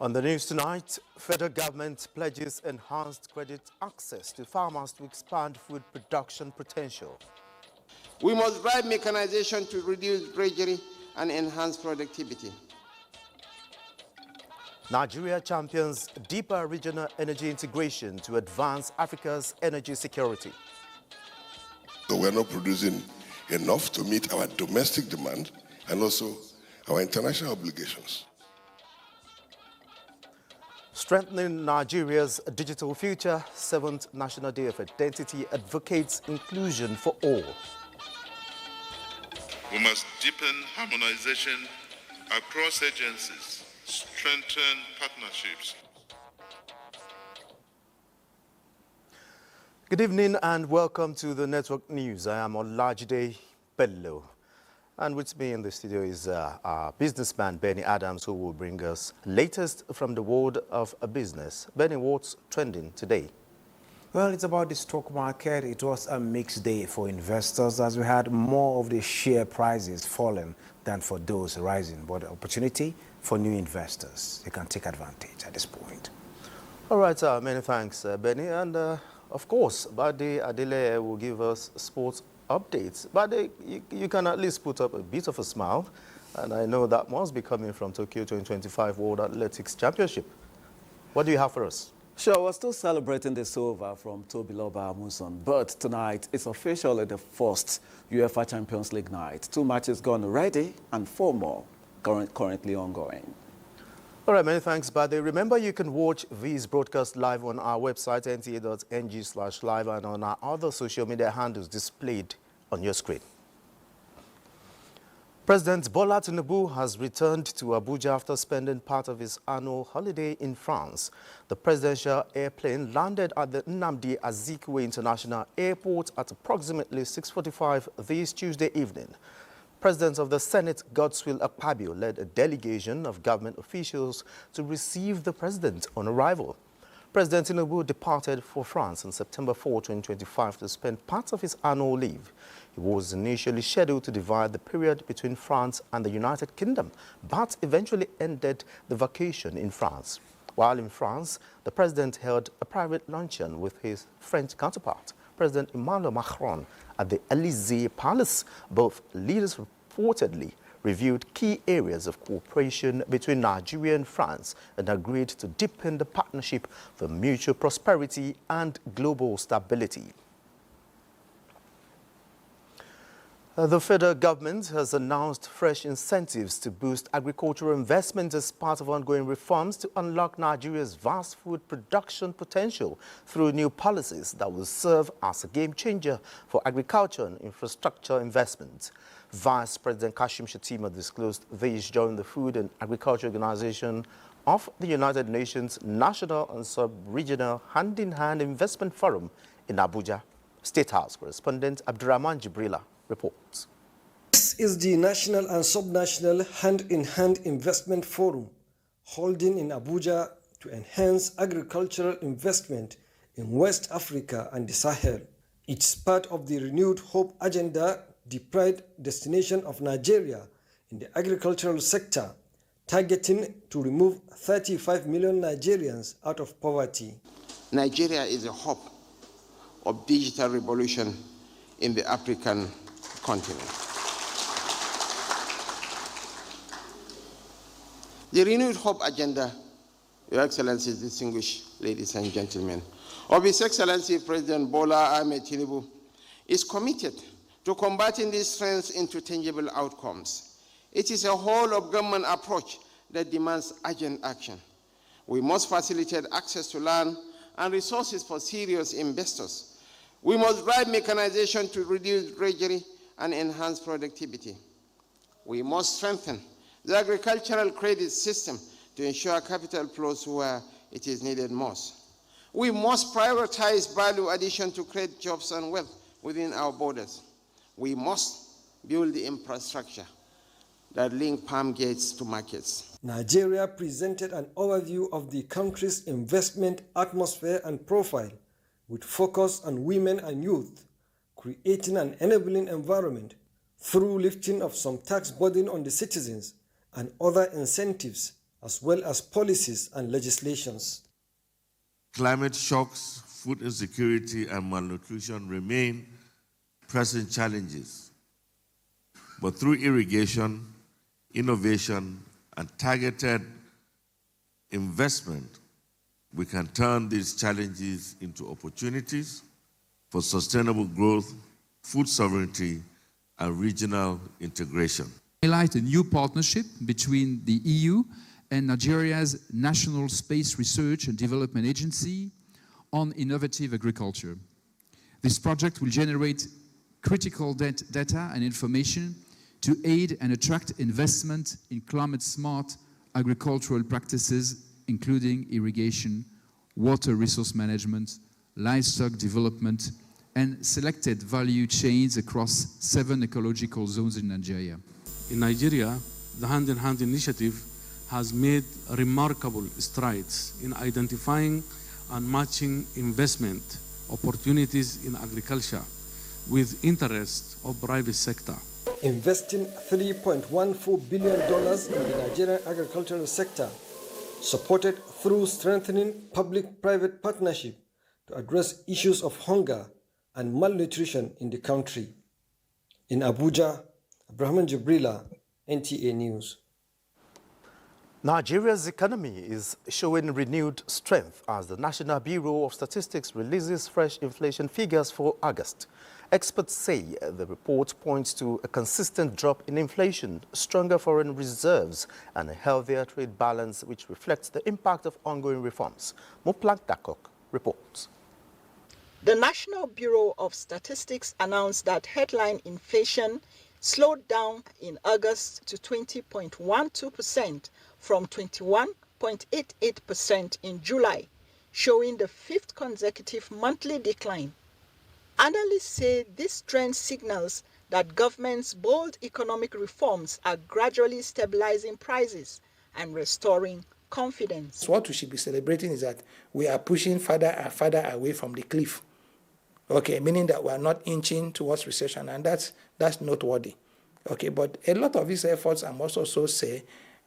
On the news tonight, federal government pledges enhanced credit access to farmers to expand food production potential. We must drive mechanization to reduce drudgery and enhance productivity. Nigeria champions deeper regional energy integration to advance Africa's energy security. So we're not producing enough to meet our domestic demand and also our international obligations. Strengthening Nigeria's digital future, 7th National Day of Identity advocates inclusion for all. We must deepen harmonization across agencies, strengthen partnerships. Good evening and welcome to the Network News. I am Olajide Bello. And with me in the studio is our businessman, Benny Adams, who will bring us latest from the world of business. Benny, what's trending today? Well, it's about the stock market. It was a mixed day for investors as we had more of the share prices falling than for those rising. But the opportunity for new investors, they can take advantage at this point. All right, many thanks, Benny. And of course, Bade Adele will give us sports updates. But you can at least put up a bit of a smile, and I know that must be coming from Tokyo 2025 World Athletics Championship. What do you have for us? Sure, we're still celebrating the silver from Tobiloba Amuson, but tonight it's officially the first UEFA Champions League night. 2 matches gone already and 4 more currently ongoing. All right, many thanks, Bade. Remember, you can watch these broadcasts live on our website, nta.ng/live, and on our other social media handles displayed on your screen. President Bola Tinubu has returned to Abuja after spending part of his annual holiday in France. The presidential airplane landed at the Nnamdi Azikiwe International Airport at approximately 6:45 this Tuesday evening. President of the Senate, Godswill Akpabio, led a delegation of government officials to receive the president on arrival. President Tinubu departed for France on September 4, 2025 to spend part of his annual leave. He was initially scheduled to divide the period between France and the United Kingdom, but eventually ended the vacation in France. While in France, the president held a private luncheon with his French counterpart, President Emmanuel Macron, at the Élysée Palace. Both leaders reportedly reviewed key areas of cooperation between Nigeria and France and agreed to deepen the partnership for mutual prosperity and global stability. The federal government has announced fresh incentives to boost agricultural investment as part of ongoing reforms to unlock Nigeria's vast food production potential through new policies that will serve as a game changer for agriculture and infrastructure investment. Vice President Kashim Shettima disclosed this during the Food and Agriculture Organization of the United Nations National and Sub-Regional Hand-in-Hand Investment Forum in Abuja. State House correspondent Abdurrahman Jibrila reports. This is the National and Sub-National Hand-in-Hand Investment Forum holding in Abuja to enhance agricultural investment in West Africa and the Sahel. It's part of the renewed hope agenda, the pride destination of Nigeria in the agricultural sector, targeting to remove 35 million Nigerians out of poverty. Nigeria is a hub of digital revolution in the African continent. The renewed hope agenda, Your Excellencies, distinguished ladies and gentlemen, of His Excellency President Bola Ahmed Tinubu is committed to converting these trends into tangible outcomes. It is a whole of government approach that demands urgent action. We must facilitate access to land and resources for serious investors. We must drive mechanization to reduce drudgery and enhance productivity. We must strengthen the agricultural credit system to ensure capital flows where it is needed most. We must prioritize value addition to create jobs and wealth within our borders. We must build the infrastructure that link farm gates to markets. Nigeria presented an overview of the country's investment atmosphere and profile, with focus on women and youth, creating an enabling environment through lifting of some tax burden on the citizens and other incentives as well as policies and legislations. Climate shocks, food insecurity, and malnutrition remain pressing challenges. But through irrigation, innovation, and targeted investment, we can turn these challenges into opportunities for sustainable growth, food sovereignty, and regional integration. Highlight a new partnership between the EU and Nigeria's National Space Research and Development Agency on innovative agriculture. This project will generate critical data and information to aid and attract investment in climate-smart agricultural practices, including irrigation, water resource management, livestock development, and selected value chains across 7 ecological zones in Nigeria. In Nigeria, the Hand in Hand initiative has made remarkable strides in identifying and matching investment opportunities in agriculture with interest of private sector. Investing $3.14 billion in the Nigerian agricultural sector, supported through strengthening public-private partnership to address issues of hunger and malnutrition in the country. In Abuja, Abraham Jibrila, NTA News. Nigeria's economy is showing renewed strength as the National Bureau of Statistics releases fresh inflation figures for August. Experts say the report points to a consistent drop in inflation, stronger foreign reserves, and a healthier trade balance, which reflects the impact of ongoing reforms. Muplank Dakok reports. The National Bureau of Statistics announced that headline inflation slowed down in August to 20.12% from 21.88% in July, showing the 5th consecutive monthly decline. Analysts say this trend signals that government's bold economic reforms are gradually stabilizing prices and restoring confidence. What we should be celebrating is that we are pushing further and further away from the cliff. Okay, meaning that we are not inching towards recession, and that's noteworthy. Okay, but a lot of these efforts, I must also say,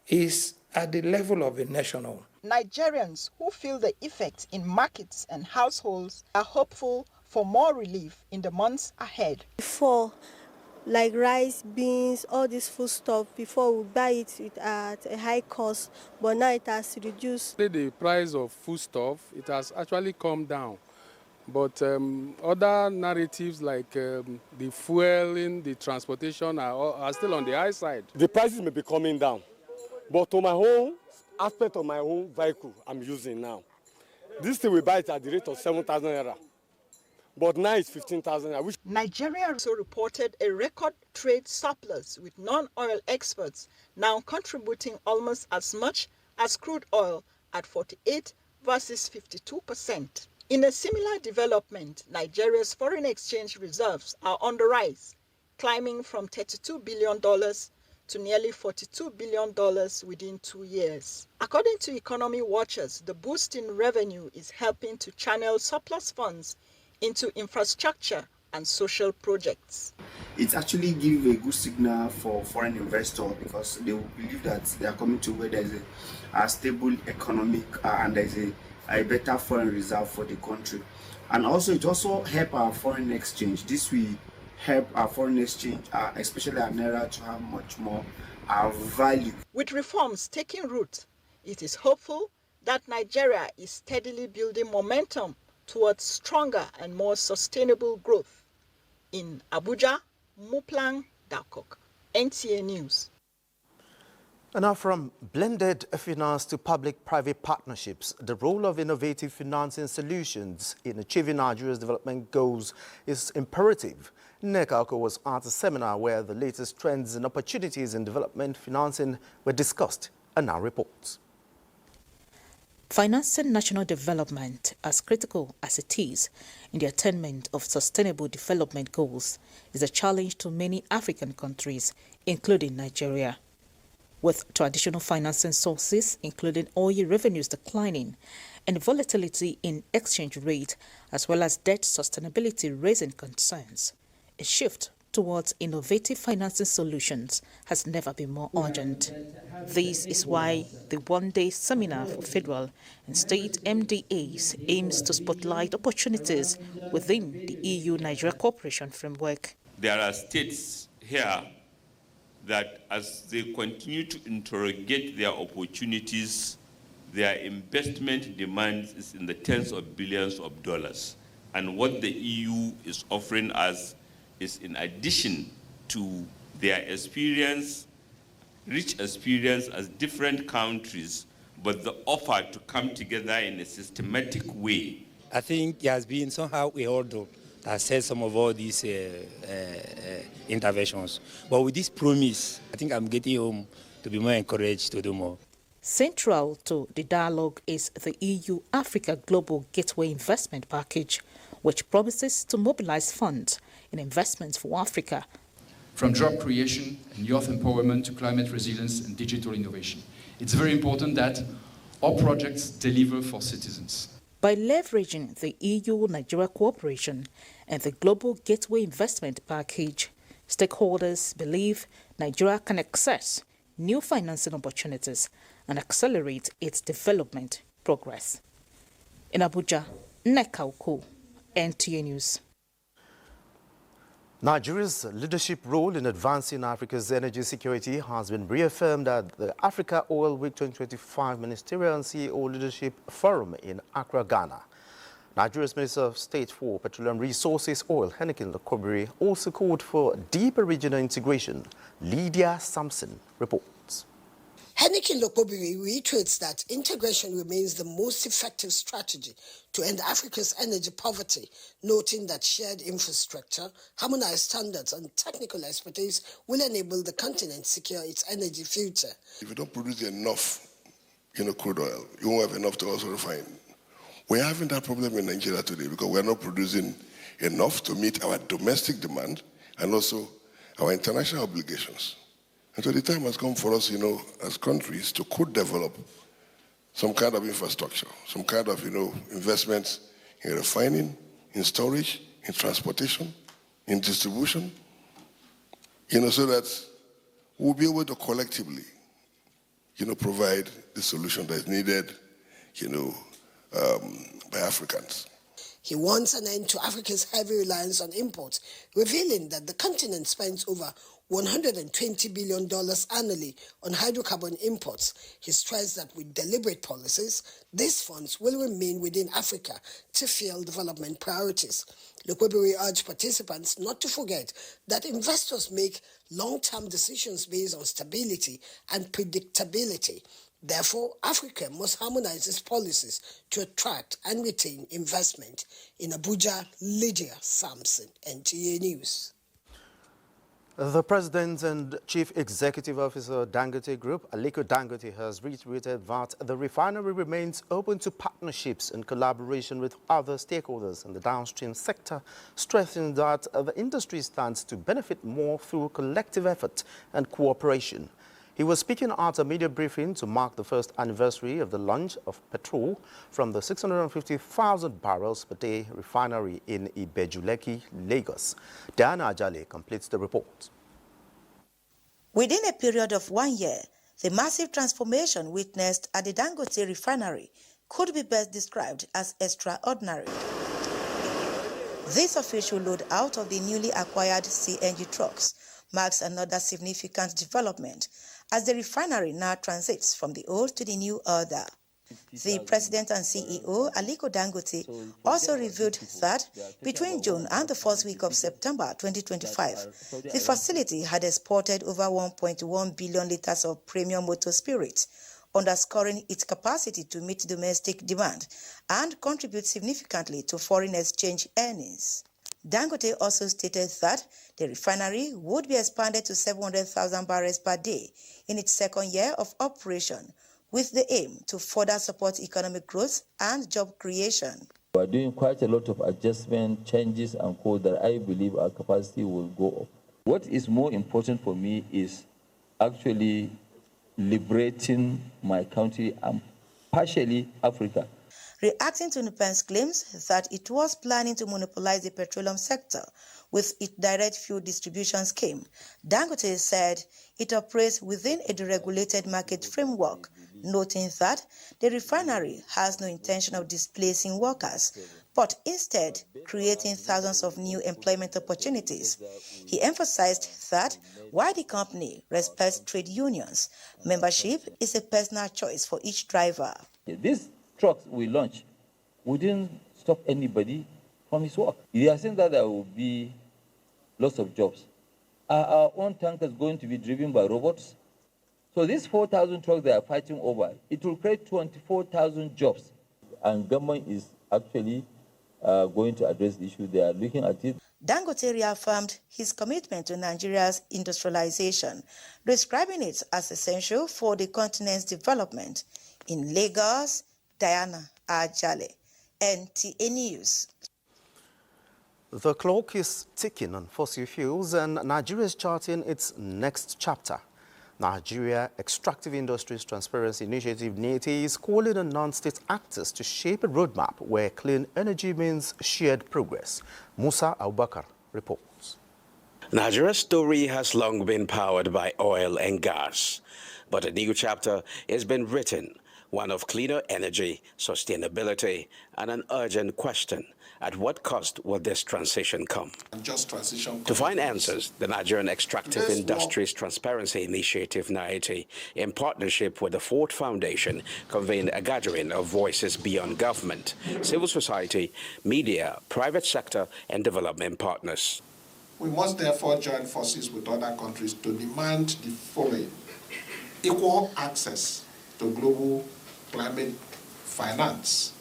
is at the level of a national. Nigerians who feel the effects in markets and households are hopeful for more relief in the months ahead. Before, like rice, beans, all this food stuff, before we buy it at a high cost, but now it has reduced. The price of food stuff, it has actually come down. But other narratives like the fueling, the transportation are still on the high side. The prices may be coming down, but to my own aspect of my own vehicle I'm using now, this thing we buy it at the rate of 7,000 naira, but now it's 15,000 naira. Nigeria also reported a record trade surplus, with non-oil exports now contributing almost as much as crude oil at 48 versus 52%. In a similar development, Nigeria's foreign exchange reserves are on the rise, climbing from $32 billion to nearly $42 billion within 2 years. According to economy watchers, the boost in revenue is helping to channel surplus funds into infrastructure and social projects. It actually gives a good signal for foreign investors, because they will believe that they are coming to where there is a stable economic and there is a better foreign reserve for the country. And also it also help our foreign exchange. This will help our foreign exchange, especially our naira, to have much more value. With reforms taking root, it is hopeful that Nigeria is steadily building momentum towards stronger and more sustainable growth. In Abuja, Muplang Dakok, NTA News. And now, from blended finance to public-private partnerships, the role of innovative financing solutions in achieving Nigeria's development goals is imperative. NECA was at a seminar where the latest trends and opportunities in development financing were discussed, and now reports. Financing national development, as critical as it is in the attainment of sustainable development goals, is a challenge to many African countries, including Nigeria. With traditional financing sources, including oil revenues declining and volatility in exchange rate, as well as debt sustainability raising concerns, a shift towards innovative financing solutions has never been more urgent. This is why the one-day seminar for federal and state MDAs aims to spotlight opportunities within the EU-Nigeria cooperation framework. There are states here that as they continue to interrogate their opportunities, their investment demands is in the tens of billions of dollars. And what the EU is offering us is in addition to their experience, rich experience as different countries, but the offer to come together in a systematic way. I think there has been somehow a hurdle that said some of all these interventions. But with this promise, I think I'm getting home to be more encouraged to do more. Central to the dialogue is the EU-Africa Global Gateway Investment Package, which promises to mobilize funds in investments for Africa. From job creation and youth empowerment to climate resilience and digital innovation. It's very important that our projects deliver for citizens. By leveraging the EU-Nigeria cooperation and the Global Gateway Investment Package, stakeholders believe Nigeria can access new financing opportunities and accelerate its development progress. In Abuja, Nekauko, NTA News. Nigeria's leadership role in advancing Africa's energy security has been reaffirmed at the Africa Oil Week 2025 Ministerial and CEO Leadership Forum in Accra, Ghana. Nigeria's Minister of State for Petroleum Resources, Oil, Henneken Lokobiri, also called for deeper regional integration. Lydia Sampson reports. Henneken Lokobiri reiterates that integration remains the most effective strategy to end Africa's energy poverty, noting that shared infrastructure, harmonized standards and technical expertise will enable the continent secure its energy future. If you don't produce enough, crude oil, you won't have enough to also refine. We're having that problem in Nigeria today because we're not producing enough to meet our domestic demand and also our international obligations. And so the time has come for us, as countries to co-develop some kind of infrastructure, some kind of, investments in refining, in storage, in transportation, in distribution, so that we'll be able to collectively, provide the solution that is needed, by Africans. He wants an end to Africa's heavy reliance on imports, revealing that the continent spends over $120 billion annually on hydrocarbon imports. He stressed that with deliberate policies, these funds will remain within Africa to fuel development priorities. Lokobiri urged participants not to forget that investors make long-term decisions based on stability and predictability. Therefore, Africa must harmonize its policies to attract and retain investment. In Abuja, Lydia Sampson, NTA News. The President and Chief Executive Officer Dangote Group, Aliko Dangote, has reiterated that the refinery remains open to partnerships and collaboration with other stakeholders in the downstream sector, stressing that the industry stands to benefit more through collective effort and cooperation. He was speaking at a media briefing to mark the first anniversary of the launch of petrol from the 650,000 barrels per day refinery in Ibejuleki, Lagos. Diana Ajale completes the report. Within a period of 1 year, the massive transformation witnessed at the Dangote refinery could be best described as extraordinary. This official load out of the newly acquired CNG trucks marks another significant development as the refinery now transits from the old to the new order. The President and CEO, Aliko Dangote, also revealed that between June and the first week of September 2025, the facility had exported over 1.1 billion liters of premium motor spirits, underscoring its capacity to meet domestic demand and contribute significantly to foreign exchange earnings. Dangote also stated that the refinery would be expanded to 700,000 barrels per day in its second year of operation, with the aim to further support economic growth and job creation. We are doing quite a lot of adjustment, changes and code that I believe our capacity will go up. What is more important for me is actually liberating my country and partially Africa. Reacting to Nupen's claims that it was planning to monopolize the petroleum sector with its direct fuel distribution scheme, Dangote said it operates within a deregulated market framework, noting that the refinery has no intention of displacing workers, but instead creating thousands of new employment opportunities. He emphasized that while the company respects trade unions, membership is a personal choice for each driver. These trucks we launch, we didn't stop anybody from his work. They are saying that there will be lots of jobs. Are our own tankers going to be driven by robots? So these 4,000 trucks they are fighting over, it will create 24,000 jobs. And government is actually going to address the issue. They are looking at it. Dangote reaffirmed his commitment to Nigeria's industrialization, describing it as essential for the continent's development. In Lagos, Diana Ajale, NTA News. The clock is ticking on fossil fuels and Nigeria is charting its next chapter. Nigeria Extractive Industries Transparency Initiative (NTA) is calling on non-state actors to shape a roadmap where clean energy means shared progress. Musa Abubakar reports. Nigeria's story has long been powered by oil and gas, but a new chapter has been written, one of cleaner energy, sustainability, and an urgent question: at what cost will this transition come? To find answers, the Nigerian Extractive Industries Transparency Initiative (NIT), in partnership with the Ford Foundation, convened a gathering of voices beyond government, civil society, media, private sector, and development partners. We must therefore join forces with other countries to demand the following: equal access to global climate finance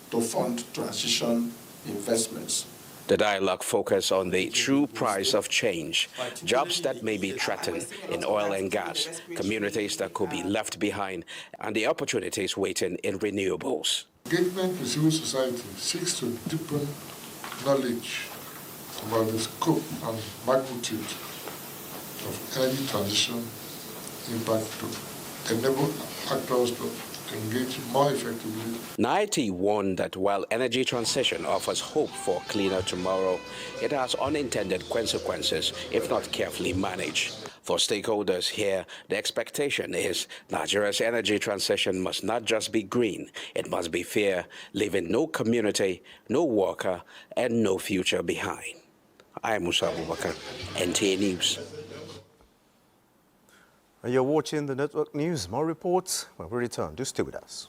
to fund transition investments. The dialogue focused on the true price of change, jobs that may be threatened in oil and gas, communities that could be left behind, and the opportunities waiting in renewables. Engagement with civil society seeks to deepen knowledge about the scope and magnitude of energy transition impact to enable actors to engage more effectively. NIT warned that while energy transition offers hope for a cleaner tomorrow, it has unintended consequences if not carefully managed. For stakeholders here, the expectation is Nigeria's energy transition must not just be green, it must be fair, leaving no community, no worker, and no future behind. I am Musa Abubakar, NTA News. You're watching the Network News. More reports when we return. Do stay with us.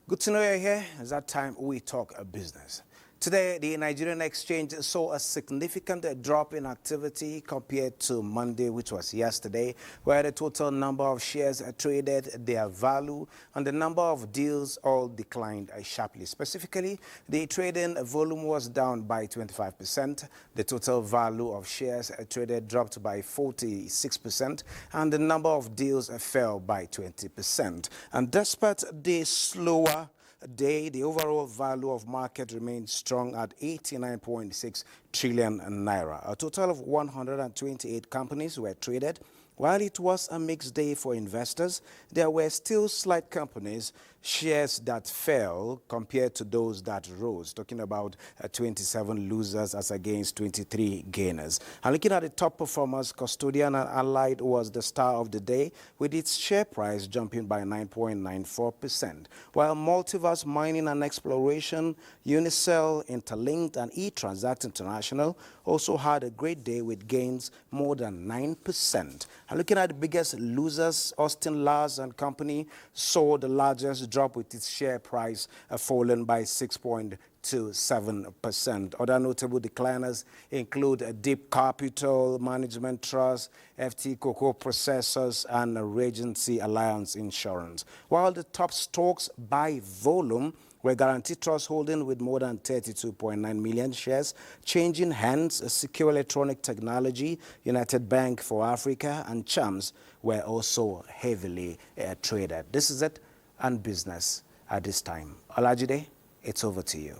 Good to know you're here. It's that time we talk business. Today, the Nigerian exchange saw a significant drop in activity compared to Monday, which was yesterday, where the total number of shares traded, their value, and the number of deals all declined sharply. Specifically, the trading volume was down by 25%, the total value of shares traded dropped by 46%, and the number of deals fell by 20%. And despite the slower day, the overall value of market remained strong at 89.6 trillion naira. A total of 128 companies were traded. While it was a mixed day for investors, there were still slight companies, shares that fell compared to those that rose, talking about 27 losers as against 23 gainers. And looking at the top performers, Custodian and Allied was the star of the day, with its share price jumping by 9.94%, while Multiverse Mining and Exploration, Unicell, Interlinked, and eTransact International also had a great day with gains more than 9%. And looking at the biggest losers, Austin Lars and Company saw the largest drop, with its share price fallen by 6.27%. Other notable decliners include Deep Capital Management Trust, FT Cocoa Processors, and Regency Alliance Insurance. While the top stocks by volume were Guarantee Trust Holding with more than 32.9 million shares, changing hands, Secure Electronic Technology, United Bank for Africa, and Chams were also heavily traded. This is it and business at this time. Olajide, it's over to you.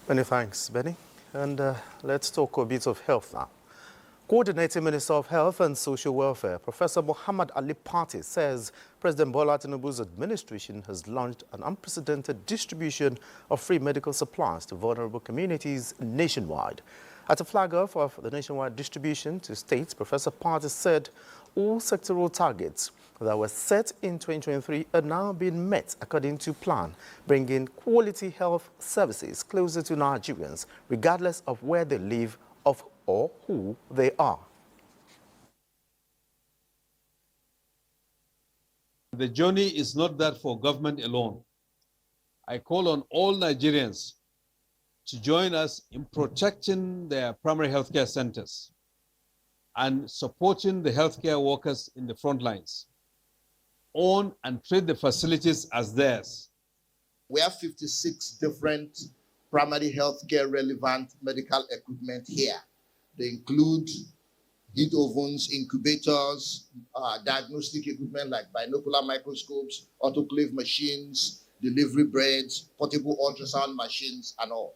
Many thanks, Benny. And let's talk a bit of health now. Coordinating Minister of Health and Social Welfare, Professor Muhammad Ali Pate, says President Bola Tinubu's administration has launched an unprecedented distribution of free medical supplies to vulnerable communities nationwide. At a flag-off of the nationwide distribution to states, Professor Pate said all sectoral targets that were set in 2023 are now being met according to plan, bringing quality health services closer to Nigerians, regardless of where they live or who they are. The journey is not that for government alone. I call on all Nigerians to join us in protecting their primary healthcare centers and supporting the healthcare workers in the front lines. Own and treat the facilities as theirs. We have 56 different primary healthcare relevant medical equipment here. They include heat ovens, incubators, diagnostic equipment like binocular microscopes, autoclave machines, delivery beds, portable ultrasound machines, and all.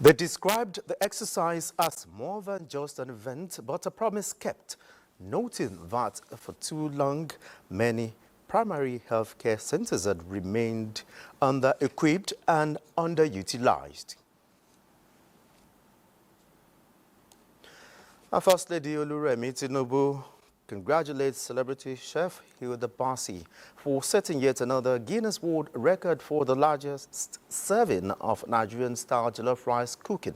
They described the exercise as more than just an event, but a promise kept, noting that for too long, many primary healthcare centers had remained under-equipped and underutilized. First Lady Oluremi Tinubu congratulates celebrity chef Hilda Basi for setting yet another Guinness World Record for the largest serving of Nigerian-style jollof rice cooking.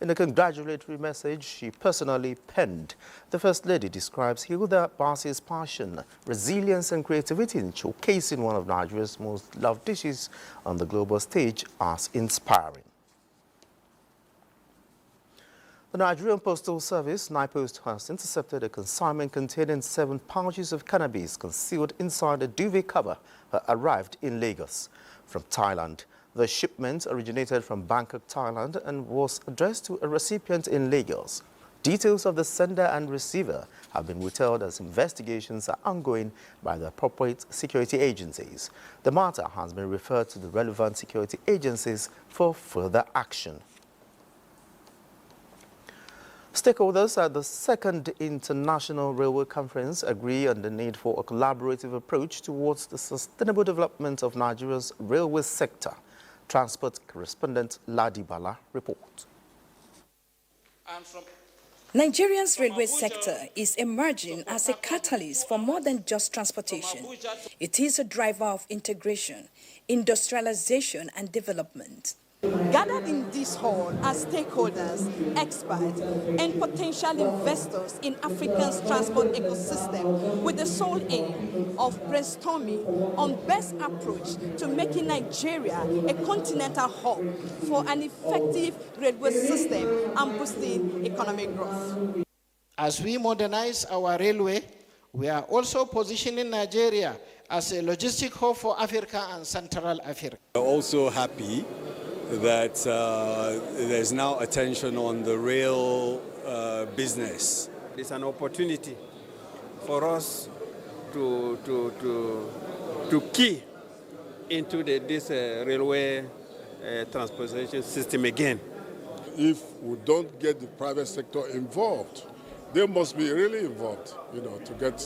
In a congratulatory message she personally penned, the First Lady describes Hilda Basi's passion, resilience and creativity in showcasing one of Nigeria's most loved dishes on the global stage as inspiring. The Nigerian Postal Service, NIPOST, has intercepted a consignment containing 7 pouches of cannabis concealed inside a duvet cover that arrived in Lagos from Thailand. The shipment originated from Bangkok, Thailand, and was addressed to a recipient in Lagos. Details of the sender and receiver have been withheld as investigations are ongoing by the appropriate security agencies. The matter has been referred to the relevant security agencies for further action. Stakeholders at the second International Railway Conference agree on the need for a collaborative approach towards the sustainable development of Nigeria's railway sector. Transport correspondent Ladi Bala reports. Nigeria's railway sector is emerging as a catalyst for more than just transportation. It is a driver of integration, industrialization and development. Gathered in this hall are stakeholders, experts, and potential investors in Africa's transport ecosystem with the sole aim of brainstorming on best approach to making Nigeria a continental hub for an effective railway system and boosting economic growth. As we modernize our railway, we are also positioning Nigeria as a logistic hub for Africa and Central Africa. We're also happy that there's now attention on the rail business. It's an opportunity for us to key into this railway transportation system again. If we don't get the private sector involved, they must be really involved, to get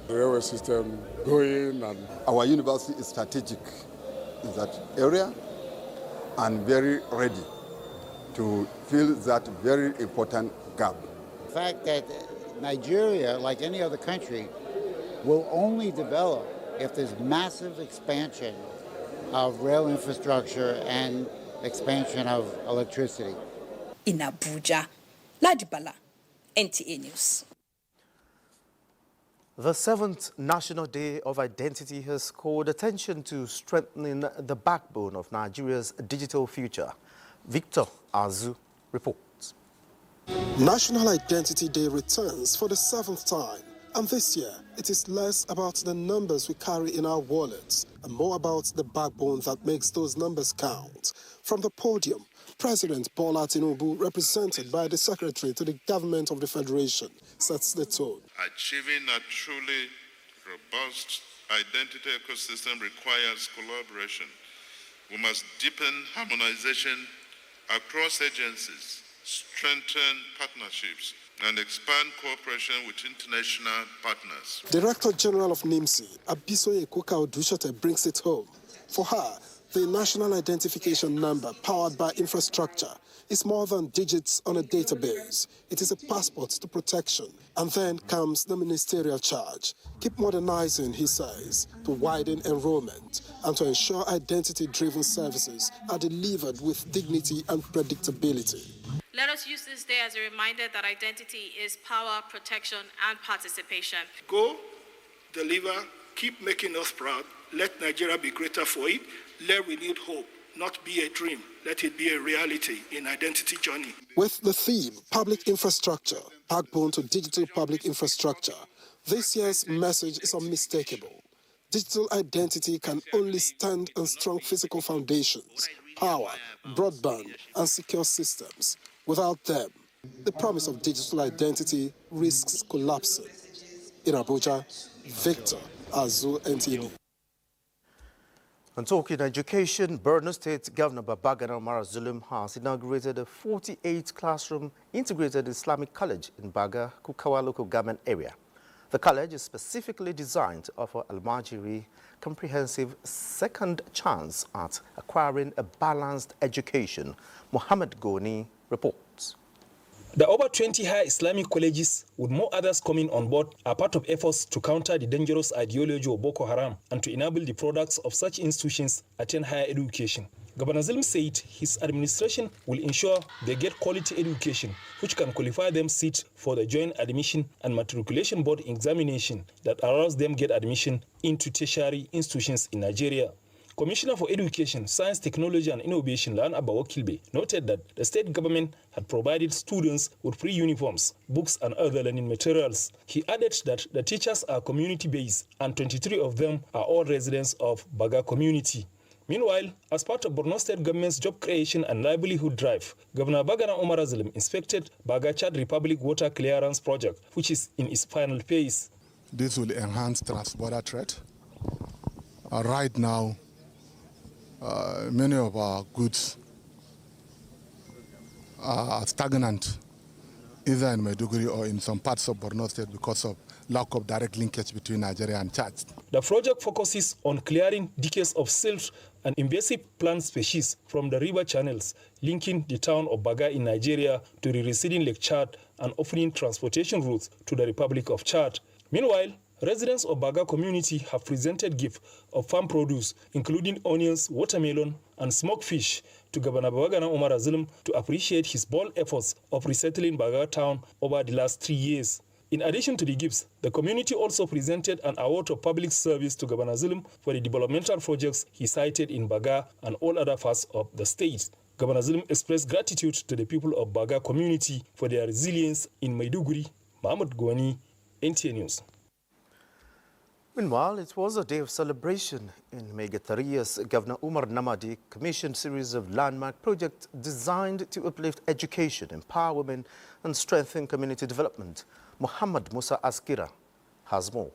the railway system going. And our university is strategic in that area and very ready to fill that very important gap. The fact that Nigeria, like any other country, will only develop if there's massive expansion of rail infrastructure and expansion of electricity. In Abuja, Ladi Bala, NTA News. The 7th National Day of Identity has called attention to strengthening the backbone of Nigeria's digital future. Victor Azu reports. National Identity Day returns for the 7th time, and this year it is less about the numbers we carry in our wallets and more about the backbone that makes those numbers count. From the podium, President Bola Tinubu, represented by the Secretary to the Government of the Federation, sets the tone. Achieving a truly robust identity ecosystem requires collaboration. We must deepen harmonization across agencies strengthen partnerships, and expand cooperation with international partners. Director General of NIMSI, Abisoye Kuka-Odushote, brings it home. For her, the national identification number powered by infrastructure is more than digits on a database. It is a passport to protection. And then comes the ministerial charge. Keep modernizing, he says, to widen enrollment and to ensure identity-driven services are delivered with dignity and predictability. Let us use this day as a reminder that identity is power, protection, and participation. Go, deliver, keep making us proud. Let Nigeria be greater for it. Let renewed hope not be a dream. Let it be a reality in identity journey. With the theme, Public Infrastructure, Backbone to Digital Public Infrastructure, this year's message is unmistakable. Digital identity can only stand on strong physical foundations, power, broadband, and secure systems. Without them, the promise of digital identity risks collapsing. In Abuja, Victor Azu, NTA. And talking education, Borno State Governor Babagana Umar Zulum has inaugurated a 48-classroom integrated Islamic college in Baga, Kukawa local government area. The college is specifically designed to offer Almajiri comprehensive second chance at acquiring a balanced education. Muhammad Goni reports. The over 20 higher Islamic colleges, with more others coming on board, are part of efforts to counter the dangerous ideology of Boko Haram and to enable the products of such institutions attain higher education. Governor Zulum said his administration will ensure they get quality education, which can qualify them seat for the Joint Admission and Matriculation Board examination that allows them get admission into tertiary institutions in Nigeria. Commissioner for Education, Science, Technology and Innovation, Lan Abawo Kilbe, noted that the state government had provided students with free uniforms, books and other learning materials. He added that the teachers are community-based and 23 of them are all residents of Baga community. Meanwhile, as part of Borno State government's job creation and livelihood drive, Governor Babagana Umar Zulum inspected Baga Chad Republic Water Clearance Project, which is in its final phase. This will enhance trans-border trade. Right now, many of our goods are stagnant, either in Maiduguri or in some parts of Borno State because of lack of direct linkage between Nigeria and Chad. The project focuses on clearing decades of silt and invasive plant species from the river channels, linking the town of Baga in Nigeria to the receding Lake Chad and offering transportation routes to the Republic of Chad. Meanwhile, residents of Baga community have presented gifts of farm produce, including onions, watermelon, and smoked fish, to Governor Babagana Umar Zulum to appreciate his bold efforts of resettling Baga town over the last 3 years. In addition to the gifts, the community also presented an award of public service to Governor Zulum for the developmental projects he cited in Baga and all other parts of the state. Governor Zulum expressed gratitude to the people of Baga community for their resilience in Maiduguri. Mahmoud Gwani, NTA News. Meanwhile, it was a day of celebration in Megatari as Governor Umar Namadi commissioned a series of landmark projects designed to uplift education, empower women, and strengthen community development. Muhammad Musa Askira has more.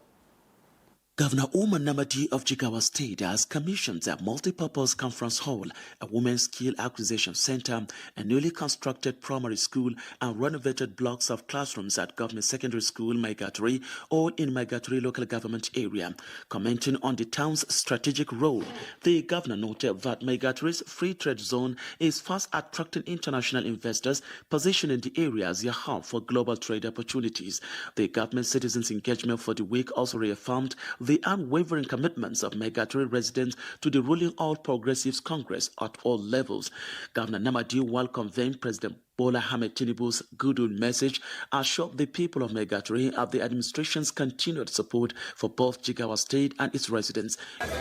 Governor Umar Namadi of Jigawa State has commissioned a multi-purpose conference hall, a women's skill acquisition center, a newly constructed primary school, and renovated blocks of classrooms at Government Secondary School, Maigatari, all in Maigatari local government area. Commenting on the town's strategic role, the governor noted that Maigatari's free trade zone is fast attracting international investors, positioning the area as a hub for global trade opportunities. The government citizens' engagement for the week also reaffirmed the unwavering commitments of Megatari residents to the ruling All Progressives Congress at all levels. Governor Namadi, while conveying President Bola Ahmed Tinubu's goodwill message, assured the people of Megatari of the administration's continued support for both Jigawa State and its residents.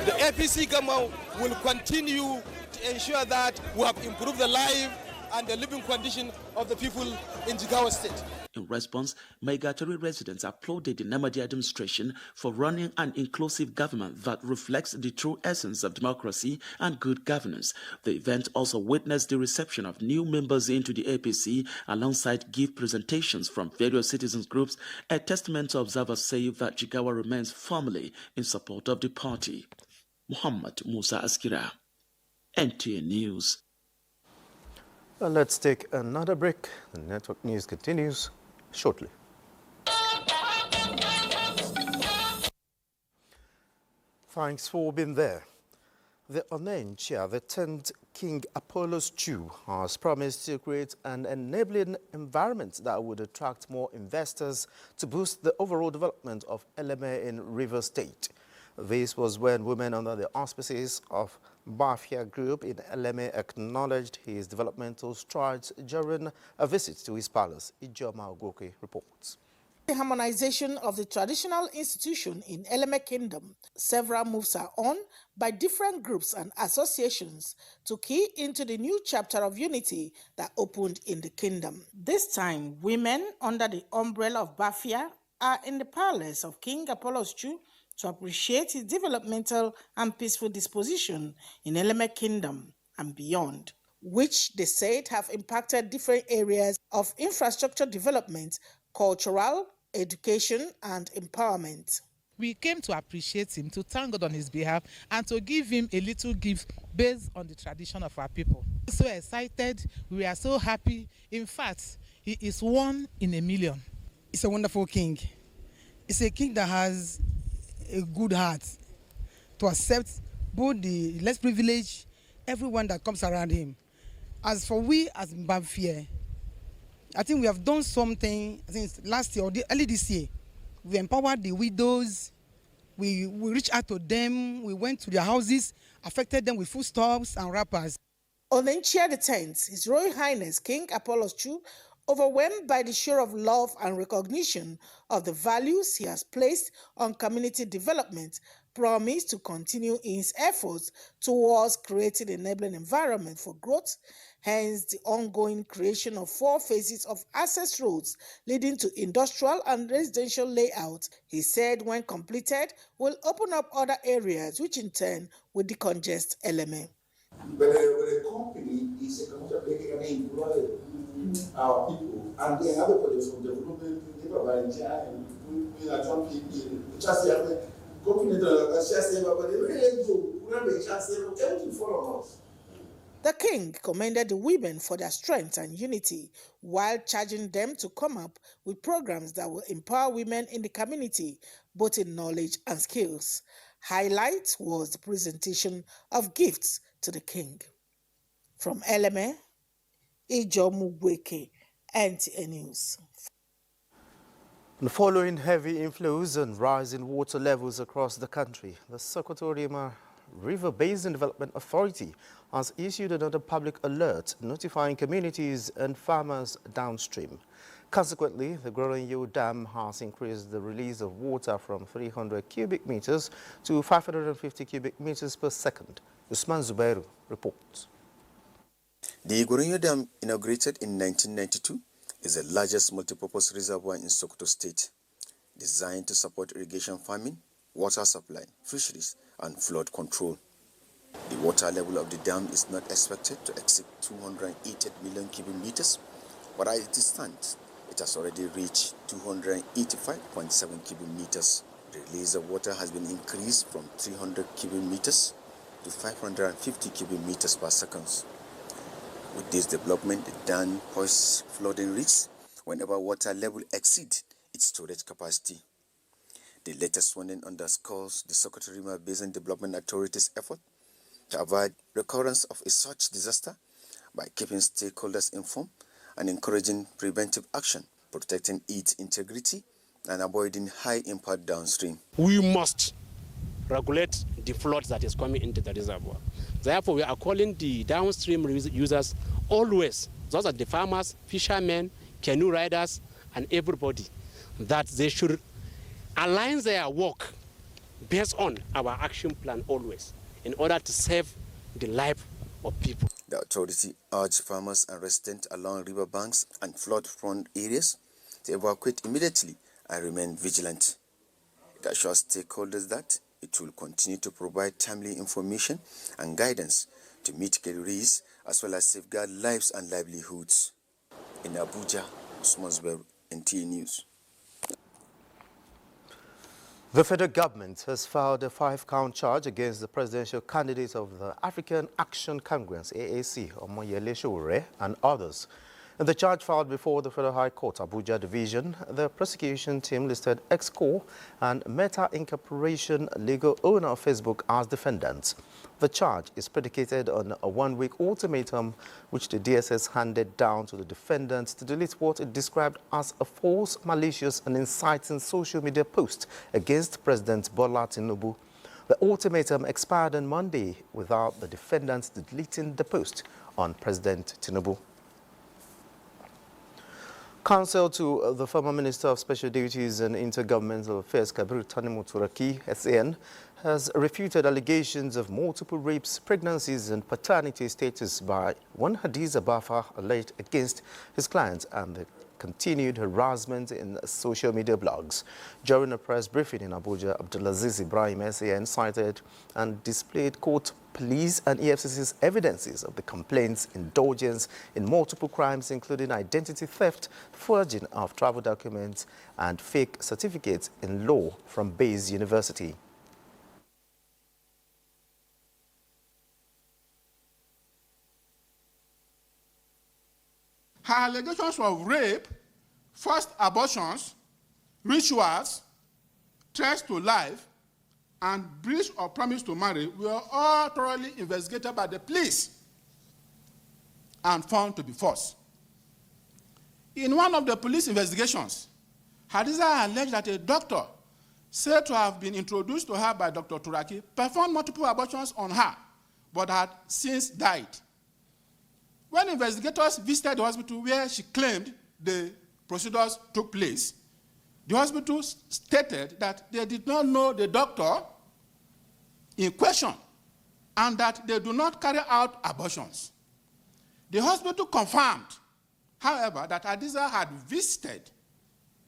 The APC government will continue to ensure that we have improved the life and the living condition of the people in Jigawa State. In response, Maigatari residents applauded the Namadi administration for running an inclusive government that reflects the true essence of democracy and good governance. The event also witnessed the reception of new members into the APC alongside gift presentations from various citizens groups, a testament to observers say that Jigawa remains firmly in support of the party. Muhammad Musa Askira, NTA News. Well, let's take another break. The network news continues shortly. Thanks for being there. The Onitsha, the 10th King Apollo's II, has promised to create an enabling environment that would attract more investors to boost the overall development of Eleme in Rivers State. This was when women under the auspices of Bafia Group in Eleme acknowledged his developmental strides during a visit to his palace. Ijoma Ogoke reports. The harmonization of the traditional institution in Eleme Kingdom, several moves are on by different groups and associations to key into the new chapter of unity that opened in the kingdom. This time, women under the umbrella of Bafia are in the palace of King Apollo's II to appreciate his developmental and peaceful disposition in Eleme Kingdom and beyond, which they said have impacted different areas of infrastructure development, cultural, education, and empowerment. We came to appreciate him, to thank God on his behalf, and to give him a little gift based on the tradition of our people. So excited, we are so happy. In fact, he is one in a million. He's a wonderful king. It's a king that has a good heart to accept both the less privileged, everyone that comes around him. As for we as Mbamfie, I think we have done something. I think it's last year or early this year. We empowered the widows. We reached out to them. We went to their houses, affected them with foodstuffs and wrappers. Onitsha X, His Royal Highness King Apollo's II, overwhelmed by the show of love and recognition of the values he has placed on community development, promised to continue his efforts towards creating an enabling environment for growth, hence the ongoing creation of 4 phases of access roads leading to industrial and residential layout. He said when completed, will open up other areas which in turn will decongest Eleme. But a company is a commercial they can employ our people, and they have a project of development, they provide and we are trying people, just have company everything follow us. The king commended the women for their strength and unity, while charging them to come up with programs that will empower women in the community, both in knowledge and skills. Highlight was the presentation of gifts to the king. From Eleme, Ijomu Gweke, NTA News. And following heavy inflows and rising water levels across the country, the Sokoto Rima River Basin Development Authority has issued another public alert notifying communities and farmers downstream. Consequently, the Grorenyo Dam has increased the release of water from 300 cubic meters to 550 cubic meters per second. Usman Zubairu reports. The Grorenyo Dam, inaugurated in 1992, is the largest multipurpose reservoir in Sokoto State, designed to support irrigation farming, water supply, fisheries, and flood control. The water level of the dam is not expected to exceed 280 million cubic meters, but as it stands, it has already reached 285.7 cubic meters. The release of water has been increased from 300 cubic meters to 550 cubic meters per second. With this development, the dam poses flooding risks whenever water level exceeds its storage capacity. The latest warning underscores the Sokoto Rima Basin Development Authority's effort to avoid recurrence of a such disaster by keeping stakeholders informed and encouraging preventive action, protecting its integrity and avoiding high impact downstream. We must regulate the flood that is coming into the reservoir. Therefore, we are calling the downstream users always, those are the farmers, fishermen, canoe riders, and everybody, that they should align their work based on our action plan always, in order to save the life of people. The authority urged farmers and residents along river banks and flood-prone areas to evacuate immediately and remain vigilant. It assures stakeholders that it will continue to provide timely information and guidance to mitigate risks as well as safeguard lives and livelihoods. In Abuja, Usman Zubairu, NTA News. The federal government has filed a 5-count charge against the presidential candidate of the African Action Congress, AAC, Omoyele Sowore, and others. In the charge filed before the Federal High Court, Abuja Division, the prosecution team listed Exco and Meta Incorporation, legal owner of Facebook, as defendants. The charge is predicated on a 1-week ultimatum which the DSS handed down to the defendants to delete what it described as a false, malicious and inciting social media post against President Bola Tinubu. The ultimatum expired on Monday without the defendants deleting the post on President Tinubu. Counsel to the former Minister of Special Duties and Intergovernmental Affairs, Kabir Tanimu Turaki, SAN, has refuted allegations of multiple rapes, pregnancies and paternity status by one Hadiza Bafa alleged against his clients and the continued harassment in social media blogs. During a press briefing in Abuja, Abdulaziz Ibrahim, SAN, cited and displayed court, police and EFCC's evidences of the complaints' indulgence in multiple crimes, including identity theft, forging of travel documents and fake certificates in law from Bayes University. Her allegations of rape, forced abortions, rituals, threats to life, and breach of promise to marry were all thoroughly investigated by the police and found to be false. In one of the police investigations, Hadiza alleged that a doctor said to have been introduced to her by Dr. Turaki performed multiple abortions on her, but had since died. When investigators visited the hospital where she claimed the procedures took place, the hospital stated that they did not know the doctor in question and that they do not carry out abortions. The hospital confirmed, however, that Hadiza had visited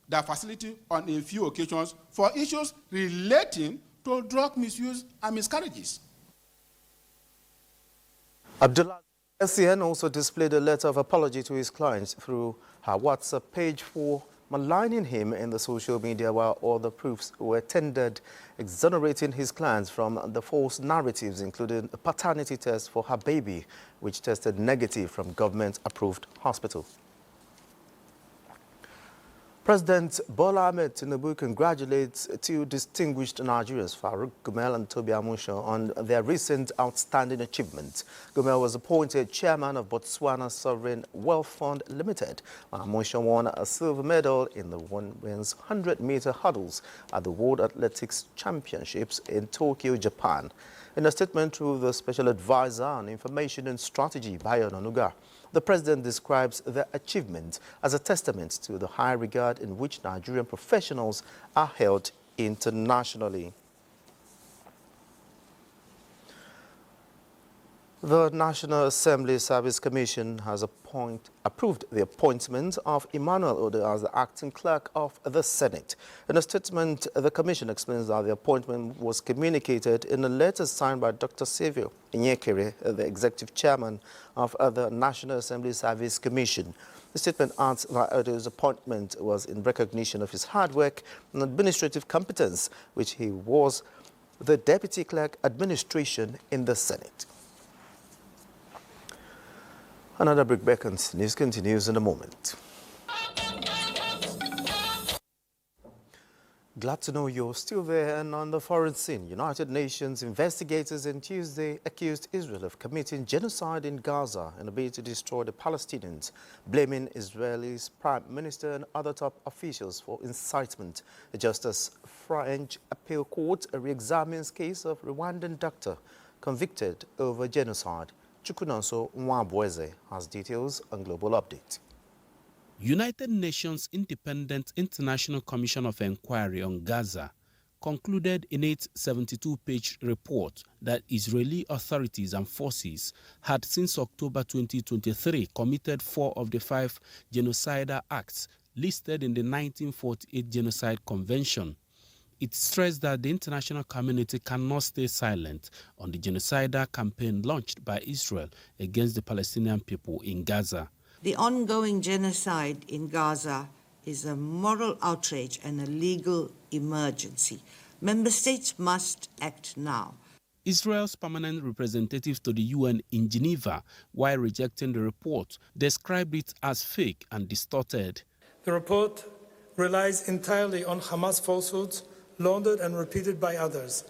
the facility on a few occasions for issues relating to drug misuse and miscarriages. Abdullah SCN also displayed a letter of apology to his clients through her WhatsApp page for maligning him in the social media, while all the proofs were tendered exonerating his clients from the false narratives, including a paternity test for her baby, which tested negative from government-approved hospital. President Bola Ahmed Tinubu congratulates two distinguished Nigerians, Farouk Gumel and Tobi Amusho, on their recent outstanding achievement. Gumel was appointed chairman of Botswana Sovereign Wealth Fund Limited, while Amusho won a silver medal in the women's 100-meter hurdles at the World Athletics Championships in Tokyo, Japan. In a statement through the Special Advisor on Information and Strategy, Bayo Nanuga, the president describes the achievement as a testament to the high regard in which Nigerian professionals are held internationally. The National Assembly Service Commission has approved the appointment of Emmanuel Odo as the acting clerk of the Senate. In a statement, the Commission explains that the appointment was communicated in a letter signed by Dr. Savio Inyekere, the executive chairman of the National Assembly Service Commission. The statement adds that Odo's appointment was in recognition of his hard work and administrative competence, which he was the deputy clerk administration in the Senate. Another break beckons. News continues in a moment. Glad to know you're still there and on the foreign scene. United Nations investigators on Tuesday accused Israel of committing genocide in Gaza in a bid to destroy the Palestinians, blaming Israel's Prime Minister and other top officials for incitement. The Justice French Appeal Court re-examines case of Rwandan doctor convicted over genocide. Chukunanso Nwabweze has details on Global Update. United Nations Independent International Commission of Inquiry on Gaza concluded in its 72-page report that Israeli authorities and forces had since October 2023 committed 4 of the 5 genocidal acts listed in the 1948 Genocide Convention. It stressed that the international community cannot stay silent on the genocidal campaign launched by Israel against the Palestinian people in Gaza. The ongoing genocide in Gaza is a moral outrage and a legal emergency. Member states must act now. Israel's permanent representative to the UN in Geneva, while rejecting the report, described it as fake and distorted. The report relies entirely on Hamas falsehoods, laundered and repeated by others.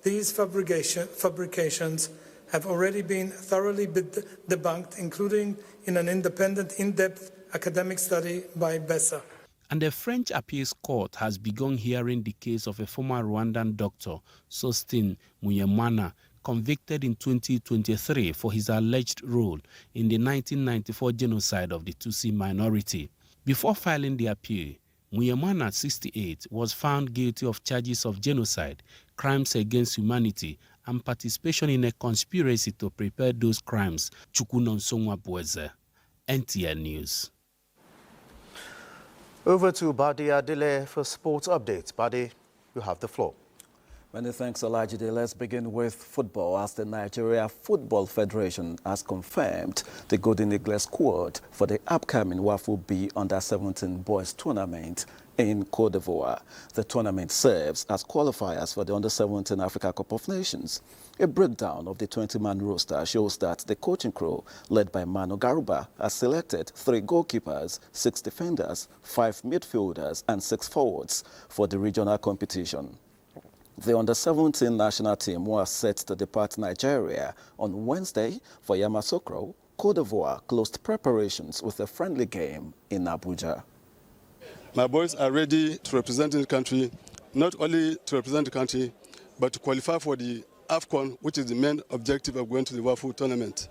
These fabrications have already been thoroughly debunked, including in an independent, in-depth academic study by Bessa. And the French appeals court has begun hearing the case of a former Rwandan doctor, Sostin Muyemana, convicted in 2023 for his alleged role in the 1994 genocide of the Tutsi minority. Before filing the appeal, Muyemana, 68, was found guilty of charges of genocide, crimes against humanity, and participation in a conspiracy to prepare those crimes. Chukunonsongwa Bueze, NTA News. Over to Badi Adile for sports updates. Badi, you have the floor. Many thanks, Olajide. Let's begin with football, as the Nigeria Football Federation has confirmed the Golden Eagles squad for the upcoming WAFU B Under-17 Boys Tournament in Côte d'Ivoire. The tournament serves as qualifiers for the Under-17 Africa Cup of Nations. A breakdown of the 20-man roster shows that the coaching crew, led by Manu Garuba, has selected 3 goalkeepers, 6 defenders, 5 midfielders, and 6 forwards for the regional competition. The Under-17 national team was set to depart Nigeria on Wednesday for Yamoussoukro. Côte d'Ivoire closed preparations with a friendly game in Abuja. My boys are ready to represent the country, not only to represent the country, but to qualify for the AFCON, which is the main objective of going to the WAFU tournament.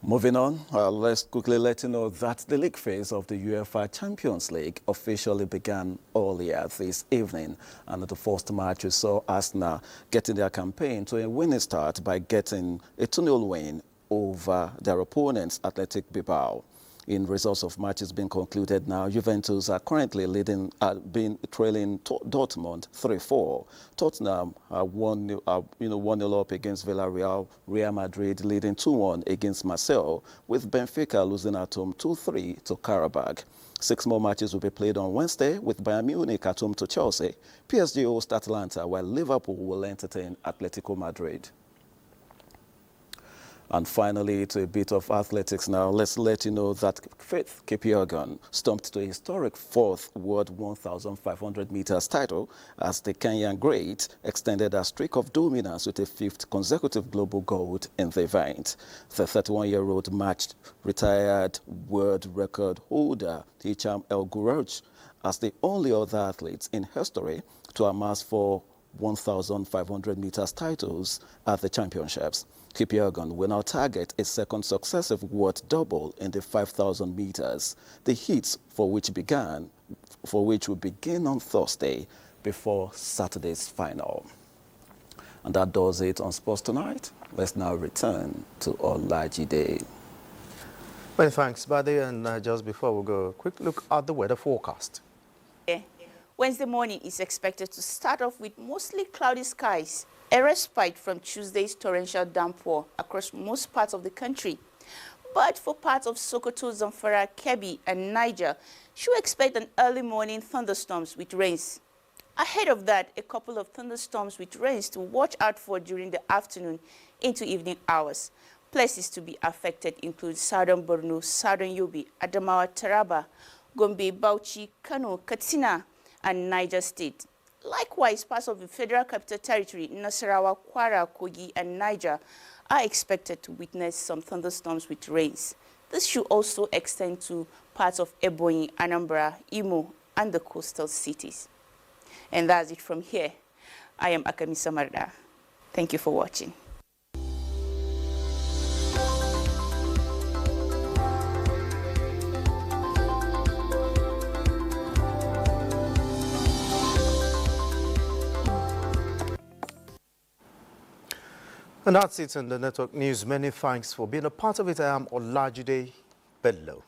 Moving on, let's quickly let you know that the league phase of the UEFA Champions League officially began earlier this evening. And the first match, we saw Arsenal getting their campaign to a winning start by getting a 2-0 win over their opponents, Athletic Bilbao. In results of matches being concluded now, Juventus are currently trailing Dortmund 3-4. Tottenham are 1-0 up against Villarreal. Real Madrid leading 2-1 against Marseille, with Benfica losing at home 2-3 to Karabakh. 6 more matches will be played on Wednesday, with Bayern Munich at home to Chelsea. PSG host Atalanta, while Liverpool will entertain Atletico Madrid. And finally, to a bit of athletics now, let's let you know that Faith Kipyegon stumped to a historic 4th World 1,500 meters title as the Kenyan great extended a streak of dominance with a 5th consecutive global gold in the event. The 31-year-old matched retired world record holder Hicham El Gurouj as the only other athlete in history to amass 4 1,500 meters titles at the championships. Kipyegon will now target a 2nd successive world double in the 5,000 meters. The heats for which will begin on Thursday before Saturday's final. And that does it on Sports Tonight. Let's now return to Olajide. Many thanks, Badi. And just before we go, a quick look at the weather forecast. Wednesday morning is expected to start off with mostly cloudy skies, a respite from Tuesday's torrential downpour across most parts of the country. But for parts of Sokoto, Zamfara, Kebbi, and Niger, should expect an early morning thunderstorms with rains. Ahead of that, a couple of thunderstorms with rains to watch out for during the afternoon into evening hours. Places to be affected include Southern Borno, Southern Yobe, Adamawa, Taraba, Gombe, Bauchi, Kano, Katsina, and Niger State. Likewise, parts of the Federal Capital Territory, Nasarawa, Kwara, Kogi, and Niger are expected to witness some thunderstorms with rains. This should also extend to parts of Ebonyi, Anambra, Imo, and the coastal cities. And that's it from here. I am Akami Samarda. Thank you for watching. And that's it on the Network News. Many thanks for being a part of it. I am Olajide Bello.